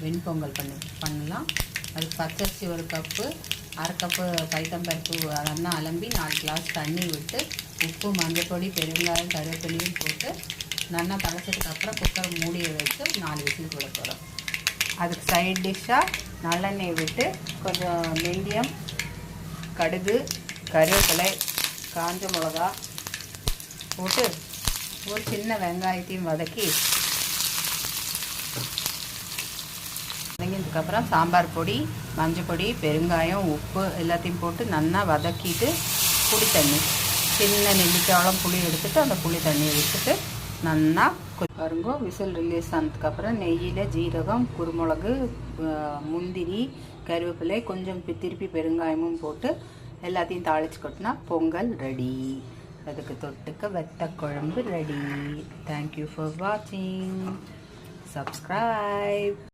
வெண்பொங்கல் பண்ணலாம். அதுக்கு பச்சரிசி 1 கப்பு, 1/2 கப்பு பைத்தம்பருப்பு அதெல்லாம் அலம்பி 4 கிளாஸ் தண்ணி விட்டு உப்பு, மஞ்சள் பொடி, பெருங்காயம், கருவேப்பிலையும் போட்டு நல்லா பழச்சதுக்கப்புறம் குக்கர் மூடியை வச்சு 4 விசில் போட போகிறோம். அதுக்கு சைட் டிஷ்ஷாக நல்லெண்ணெய் விட்டு கொஞ்சம் வெந்தயம், கடுகு, கருவேப்பிலை, காஞ்ச மிளகா போட்டு ஒரு சின்ன வெங்காயத்தையும் வதக்கி வதங்கினதுக்கப்புறம் சாம்பார் பொடி, மஞ்சள் பொடி, பெருங்காயம், உப்பு எல்லாத்தையும் போட்டு நல்லா வதக்கிட்டு புளி தண்ணி, சின்ன நெல்லிக்காய் புளி எடுத்துகிட்டு அந்த புளி தண்ணியை விட்டுட்டு நல்லா பாருங்க. விசில் ரிலீஸ் ஆனதுக்கப்புறம் நெய்யில் ஜீரகம், குருமிளகு, முந்திரி, கருவேப்பிலை, கொஞ்சம் திருப்பி பெருங்காயமும் போட்டு எல்லாத்தையும் தாளித்து கொட்டினா பொங்கல் ரெடி. அதுக்கு தொட்டுக்க வத்த குழம்பு ரெடி. தேங்க்யூ ஃபார் வாட்சிங். சப்ஸ்கிரைப்.